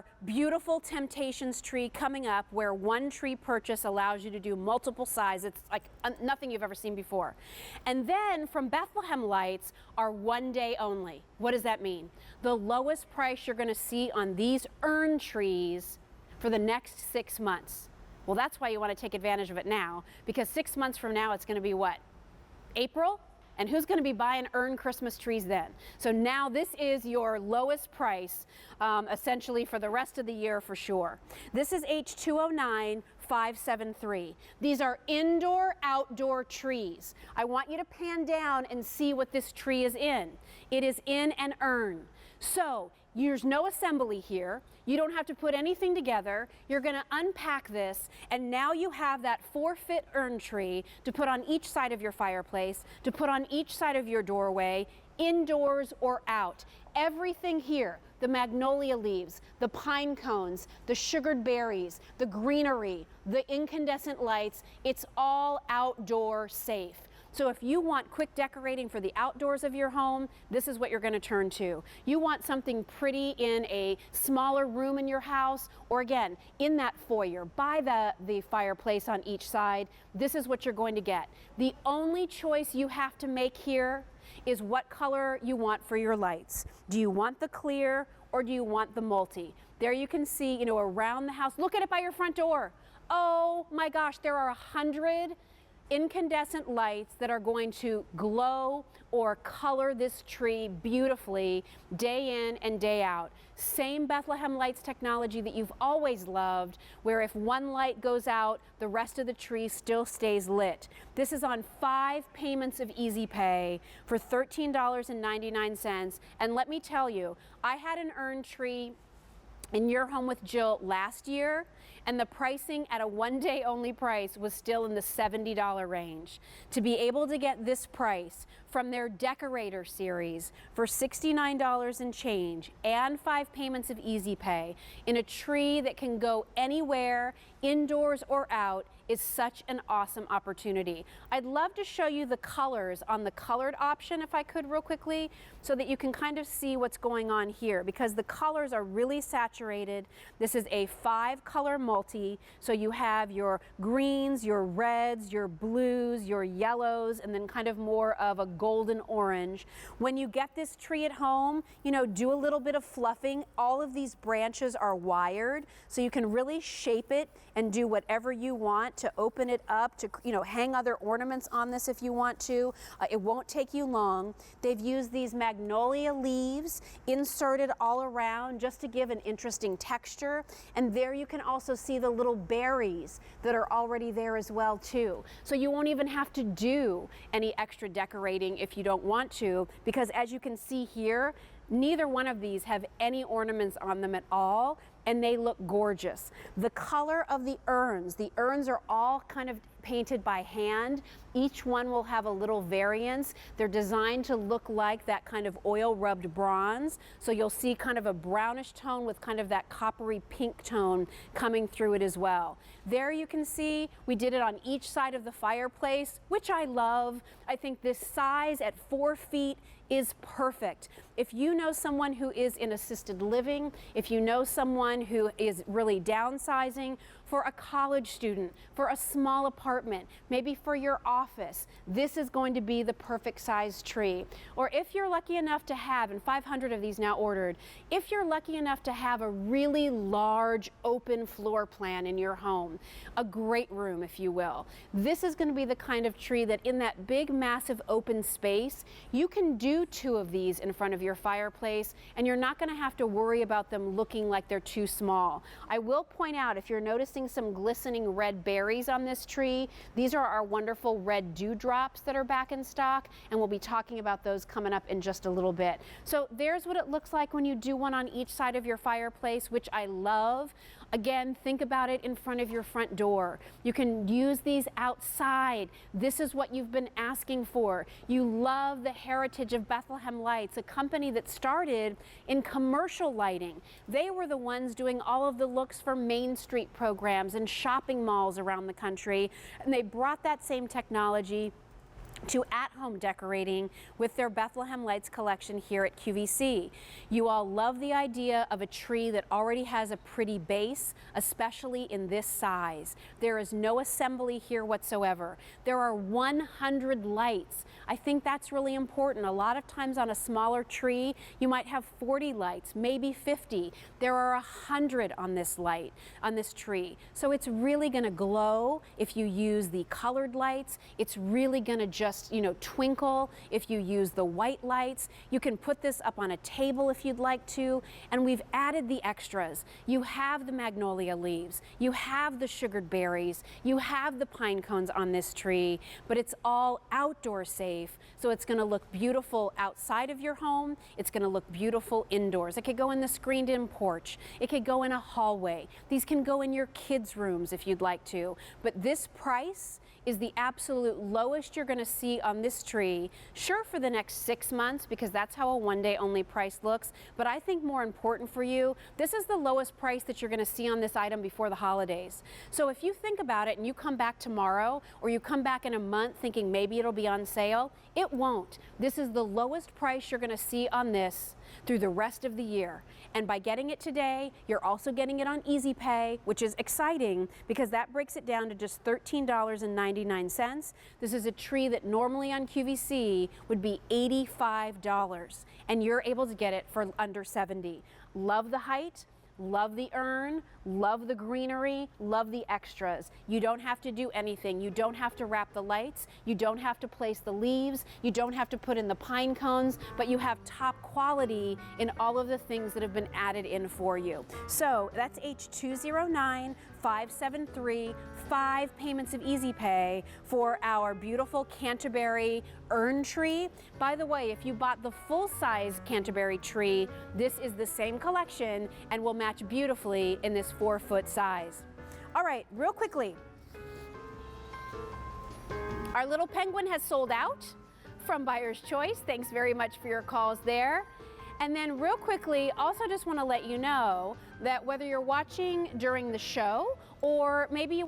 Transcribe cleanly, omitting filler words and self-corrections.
our beautiful Temptations tree coming up, where one tree purchase allows you to do multiple sizes. It's like nothing you've ever seen before. And then from Bethlehem Lights are 1 day only. What does that mean? The lowest price you're going to see on these urn trees for the next 6 months. Well, that's why you want to take advantage of it now, because 6 months from now it's going to be what? April? And who's going to be buying urn Christmas trees then? So now this is your lowest price, essentially for the rest of the year for sure. This is H209573. These are indoor-outdoor trees. I want you to pan down and see what this tree is in. It is in an urn. So there's no assembly here. You don't have to put anything together. You're going to unpack this, and now you have that 4-foot urn tree to put on each side of your fireplace, to put on each side of your doorway, indoors or out. Everything here, the magnolia leaves, the pine cones, the sugared berries, the greenery, the incandescent lights, it's all outdoor safe. So if you want quick decorating for the outdoors of your home, this is what you're going to turn to. You want something pretty in a smaller room in your house, or again, in that foyer, by the fireplace on each side, this is what you're going to get. The only choice you have to make here is what color you want for your lights. Do you want the clear or do you want the multi? There you can see, you know, around the house. Look at it by your front door. Oh my gosh, there are 100 incandescent lights that are going to glow or color this tree beautifully day in and day out. Same Bethlehem Lights technology that you've always loved, where if one light goes out, the rest of the tree still stays lit. This is on 5 payments of Easy Pay for $13.99. And let me tell you, I had an urn tree in your home with Jill last year, and the pricing at a 1 day only price was still in the $70 range. To be able to get this price from their Decorator series for $69 and change and 5 payments of Easy Pay in a tree that can go anywhere, indoors or out, is such an awesome opportunity. I'd love to show you the colors on the colored option if I could real quickly, so that you can kind of see what's going on here, because the colors are really saturated. This is a 5-color multi, so you have your greens, your reds, your blues, your yellows, and then kind of more of a golden orange. When you get this tree at home, you know, do a little bit of fluffing. All of these branches are wired, so you can really shape it and do whatever you want to open it up, to, you know, hang other ornaments on this if you want to. It won't take you long. They've used these magnolia leaves inserted all around just to give an interesting texture. And there you can also see the little berries that are already there as well too. So you won't even have to do any extra decorating if you don't want to, because as you can see here, neither one of these have any ornaments on them at all, and they look gorgeous. The color of the urns are all kind of painted by hand. Each one will have a little variance. They're designed to look like that kind of oil rubbed bronze. So you'll see kind of a brownish tone with kind of that coppery pink tone coming through it as well. There you can see we did it on each side of the fireplace, which I love. I think this size at 4 feet is perfect. If you know someone who is in assisted living, if you know someone who is really downsizing, for a college student, for a small apartment, maybe for your office, this is going to be the perfect size tree. Or if you're lucky enough to have, and 500 of these now ordered, if you're lucky enough to have a really large open floor plan in your home, a great room if you will, this is going to be the kind of tree that in that big massive open space, you can do 2 of these in front of your fireplace, and you're not going to have to worry about them looking like they're too small. I will point out, if you're noticing some glistening red berries on this tree, these are our wonderful red dewdrops that are back in stock, and we'll be talking about those coming up in just a little bit. So there's what it looks like when you do one on each side of your fireplace, which I love. Again, think about it in front of your front door. You can use these outside. This is what you've been asking for. You love the heritage of Bethlehem Lights, a company that started in commercial lighting. They were the ones doing all of the looks for Main Street programs and shopping malls around the country, and they brought that same technology to at-home decorating with their Bethlehem Lights collection here at QVC. You all love the idea of a tree that already has a pretty base, especially in this size. There is no assembly here whatsoever. There are 100 lights. I think that's really important. A lot of times on a smaller tree, you might have 40 lights, maybe 50. There are 100 on this tree. So it's really going to glow if you use the colored lights. It's really going to just, twinkle if you use the white lights. You can put this up on a table if you'd like to, and we've added the extras. You have the magnolia leaves, you have the sugared berries, you have the pine cones on this tree, but it's all outdoor safe, so it's going to look beautiful outside of your home. It's going to look beautiful indoors. It could go in the screened-in porch. It could go in a hallway. These can go in your kids' rooms if you'd like to, but this price is the absolute lowest you're going to see on this tree, sure, for the next 6 months, because that's how a one-day only price looks, but I think more important for you, this is the lowest price that you're going to see on this item before the holidays. So if you think about it and you come back tomorrow, or you come back in a month thinking maybe it'll be on sale, it won't. This is the lowest price you're going to see on this through the rest of the year. And by getting it today, you're also getting it on Easy Pay, which is exciting because that breaks it down to just $13.99. This is a tree that normally on QVC would be $85, and you're able to get it for under $70. Love the height. Love the urn, love the greenery, love the extras. You don't have to do anything. You don't have to wrap the lights. You don't have to place the leaves. You don't have to put in the pine cones, but you have top quality in all of the things that have been added in for you. So that's H209573, 5 payments of Easy Pay for our beautiful Canterbury Urn tree. By the way, if you bought the full-size Canterbury tree, this is the same collection and will match beautifully in this 4-foot size. All right, real quickly, our little penguin has sold out from Buyer's Choice. Thanks very much for your calls there. And then real quickly, also just want to let you know that whether you're watching during the show or maybe you